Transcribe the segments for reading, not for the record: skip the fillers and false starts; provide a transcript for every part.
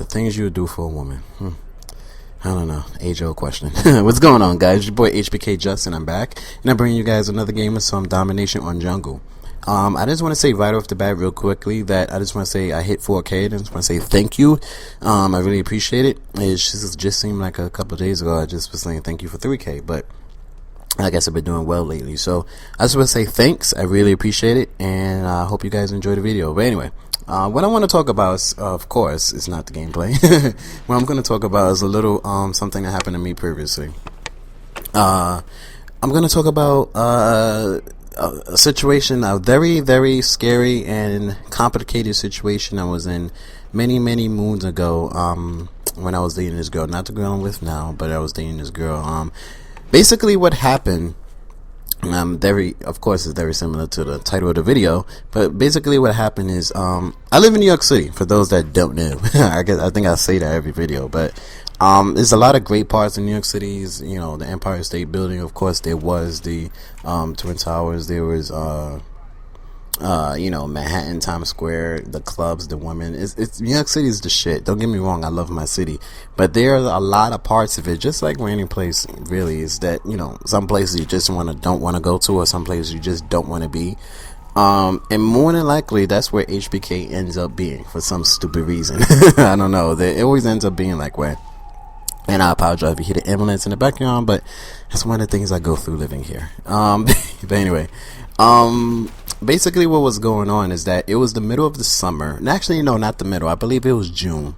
The things you would do for a woman. I don't know. Age-old question. What's going on, guys? Your boy HBK Justin. I'm back, and I'm bringing you guys another game of some domination on jungle. I just want to say right off the bat real quickly that I just want to say I hit 4K, and I just want to say thank you. I really appreciate it. It just seemed like a couple of days ago I just was saying thank you for 3K, but I guess I've been doing well lately. So I just want to say thanks. I really appreciate it, and I hope you guys enjoy the video. But anyway, what I want to talk about is, of course, is not the gameplay. What I'm going to talk about is a little something that happened to me previously. I'm going to talk about a situation, a very, very scary and complicated situation I was in many moons ago, when I was dating this girl. Not the girl I'm with now, but I was dating this girl. Basically what happened, of course it's very similar to the title of the video, but basically what happened is, I live in New York City, for those that don't know. I think I say that every video, but there's a lot of great parts in New York City. You know, the Empire State Building, of course. There was the Twin Towers. There was you know, Manhattan, Times Square, the clubs, the women. It's New York City is the shit. Don't get me wrong, I love my city, but there are a lot of parts of it, just like any place really, is that, you know, some places you just don't want to go to, or some places you just don't want to be. And more than likely that's where HBK ends up being for some stupid reason. I don't know, it always ends up being like where. And I apologize if you hear the ambulance in the background, but that's one of the things I go through living here. But anyway, basically what was going on is that it was the middle of the summer. And actually, no, not the middle. I believe it was June.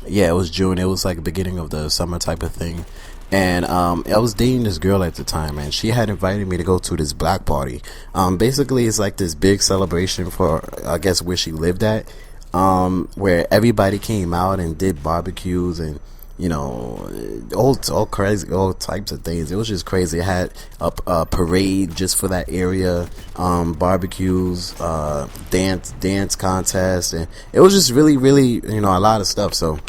Yeah, it was June. It was like the beginning of the summer type of thing. And I was dating this girl at the time, and she had invited me to go to this black party. Basically, it's like this big celebration for, I guess, where she lived at, where everybody came out and did barbecues and, you know, all crazy, all types of things. It was just crazy. I had a parade just for that area, barbecues, dance contests, and it was just really, you know, a lot of stuff. So,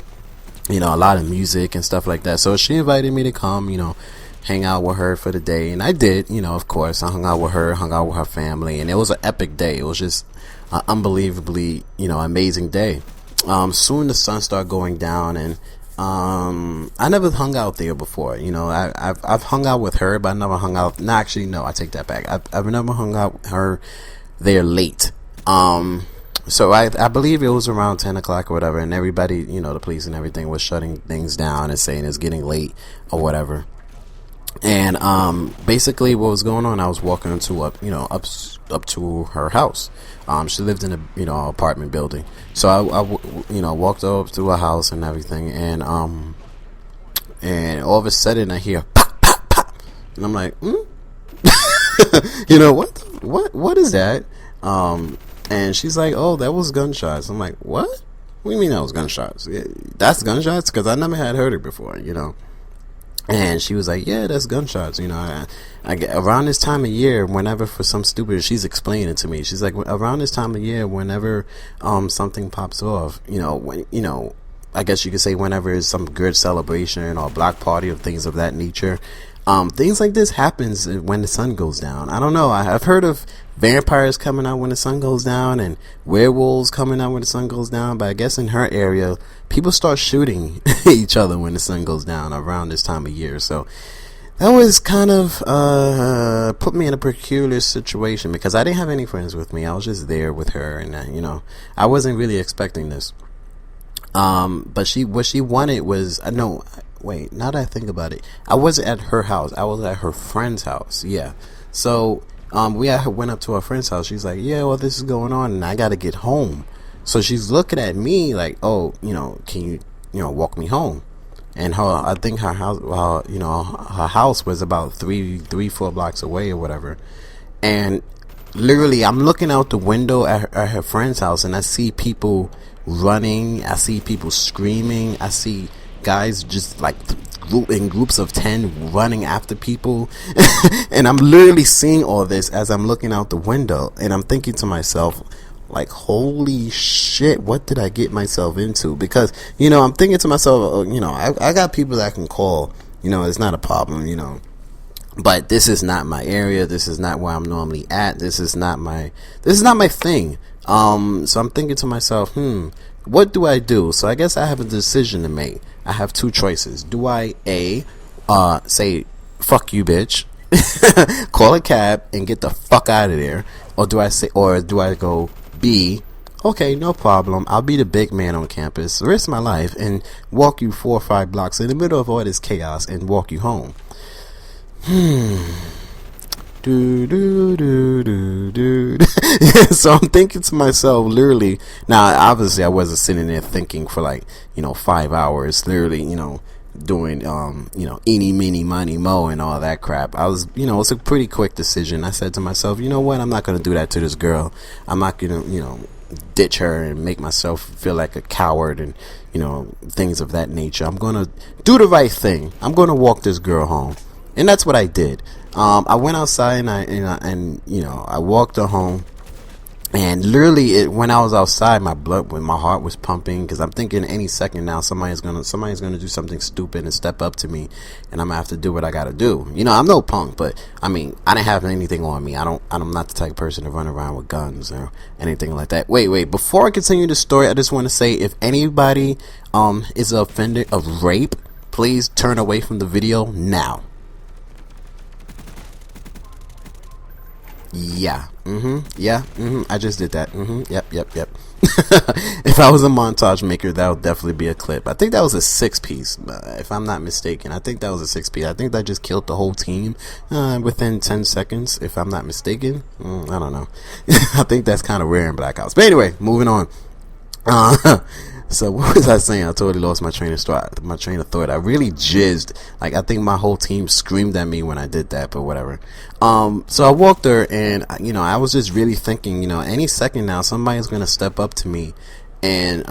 you know, a lot of music and stuff like that. So she invited me to come, you know, hang out with her for the day, and I did. You know, of course, I hung out with her family, and it was an epic day. It was just an unbelievably, you know, amazing day. Soon the sun started going down, and I never hung out there before. You know, I've hung out with her, but I never hung out. No, actually, no, I take that back. I've never hung out with her there late. So I believe it was around 10 o'clock or whatever, and everybody, you know, the police and everything was shutting things down and saying it's getting late or whatever. And basically what was going on, I was walking up to her house. She lived in a, you know, apartment building. So I you know, walked up to her house and everything, and all of a sudden I hear pop pop pop, and I'm like, you know, what is that? And she's like, oh, that was gunshots. I'm like, what do you mean that was gunshots? Yeah, that's gunshots? Because I never had heard it before, you know. And she was like, yeah, that's gunshots. You know, I get around this time of year, whenever, for some stupid, she's explaining it to me. She's like, around this time of year, whenever something pops off, you know, when, you know, I guess you could say whenever it's some good celebration or block party or things of that nature, things like this happens when the sun goes down. I don't know. I've heard of vampires coming out when the sun goes down and werewolves coming out when the sun goes down, but I guess in her area, people start shooting each other when the sun goes down around this time of year. So that was kind of put me in a peculiar situation, because I didn't have any friends with me. I was just there with her, and you know, I wasn't really expecting this. But what she wanted was, no, wait, now that I think about it, I wasn't at her house. I was at her friend's house. Yeah. So we went up to her friend's house. She's like, yeah, well, this is going on, and I got to get home. So she's looking at me like, oh, you know, can you know, walk me home? And I think her house, you know, her house was about 4 blocks away or whatever. And literally, I'm looking out the window at her friend's house, and I see people running. I see people screaming. I see guys just like in groups of 10 running after people. And I'm literally seeing all this as I'm looking out the window, and I'm thinking to myself, like, holy shit, what did I get myself into? Because, you know, I'm thinking to myself, you know, I got people that I can call, you know, it's not a problem, you know, but this is not my area. This is not where I'm normally at. This is not my thing. So I'm thinking to myself, what do I do? So I guess I have a decision to make. I have two choices. Do I say fuck you, bitch, call a cab and get the fuck out of there, or do I go B, okay, no problem, I'll be the big man on campus the rest of my life and walk you 4 or 5 blocks in the middle of all this chaos and walk you home. So I'm thinking to myself, literally, now obviously I wasn't sitting there thinking for like 5 hours, literally, doing eeny meeny miny mo and all that crap. I was, it's a pretty quick decision. I said to myself, you know what, I'm not gonna do that to this girl. I'm not gonna ditch her and make myself feel like a coward and things of that nature. I'm gonna do the right thing. I'm gonna walk this girl home, and that's what I did. I went outside and I walked her home. And literally, when I was outside, when my heart was pumping, because I'm thinking any second now somebody's gonna do something stupid and step up to me, and I'm gonna have to do what I gotta do. I'm no punk, but I mean, I didn't have anything on me. I'm not the type of person to run around with guns or anything like that. Wait, before I continue the story, I just want to say, if anybody is offended of rape, please turn away from the video now. Yeah. I just did that. Yep. If I was a montage maker, that would definitely be a clip. I think that was a 6-piece, if I'm not mistaken. I think that was a 6-piece. I think that just killed the whole team within 10 seconds, if I'm not mistaken. I don't know. I think that's kind of rare in Black Ops. But anyway, moving on. So what was I saying? I totally lost my train of thought. I really jizzed. Like, I think my whole team screamed at me when I did that, but whatever. So I walked her, and I was just really thinking, any second now somebody's gonna step up to me and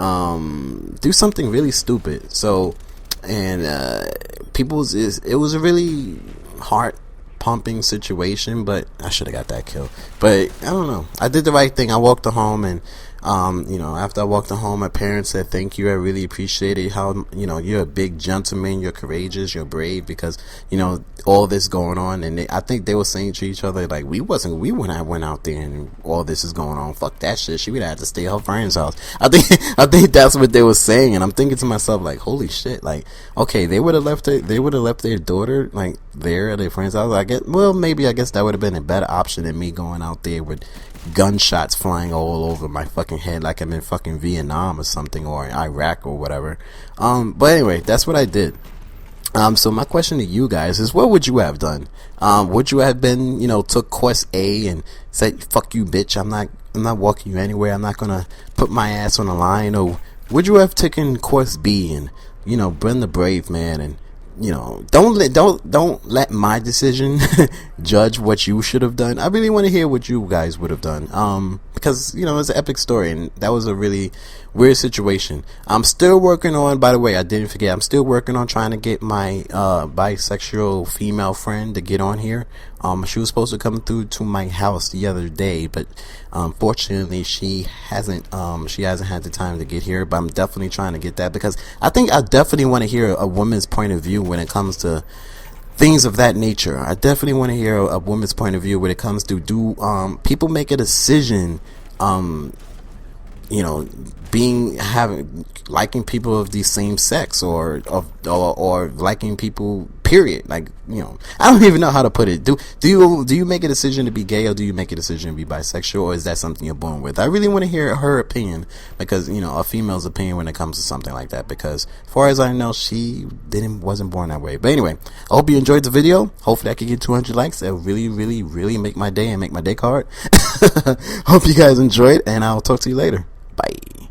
do something really stupid. So, and it was a really heart pumping situation, but I should have got that kill. But I don't know. I did the right thing. I walked her home, and after I walked her home, my parents said, thank you, I really appreciate it, how you're a big gentleman, you're courageous, you're brave, because all this going on. And I think they were saying to each other, like, we went out there and all this is going on, fuck that shit, she would have to stay at her friend's house. I think that's what they were saying. And I'm thinking to myself, like, holy shit, like, okay, they would have left their daughter like there at their friend's house. I guess that would have been a better option than me going out there with gunshots flying all over my fucking head like I'm in fucking Vietnam or something, or Iraq or whatever. But anyway, that's what I did. So my question to you guys is, what would you have done? Would you have been, took course A and said, fuck you, bitch, I'm not walking you anywhere, I'm not gonna put my ass on the line? Or would you have taken course B and, been the brave man and, don't let my decision judge what you should have done? I really want to hear what you guys would have done. Because, it's an epic story, and that was a really weird situation. I'm still working on, by the way, I didn't forget, I'm still working on trying to get my bisexual female friend to get on here. She was supposed to come through to my house the other day, but unfortunately she hasn't had the time to get here. But I'm definitely trying to get that, because I think I definitely want to hear a woman's point of view when it comes to things of that nature. I definitely want to hear a woman's point of view when it comes to, do people make a decision, liking people of the same sex, or liking people, period. Like, I don't even know how to put it. Do you make a decision to be gay, or do you make a decision to be bisexual, or is that something you're born with? I really want to hear her opinion, because a female's opinion when it comes to something like that, because as far as I know, she wasn't born that way. But anyway, I hope you enjoyed the video. Hopefully I can get 200 likes. That would really, really, really make my day and make my day card. Hope you guys enjoyed, and I'll talk to you later. Bye.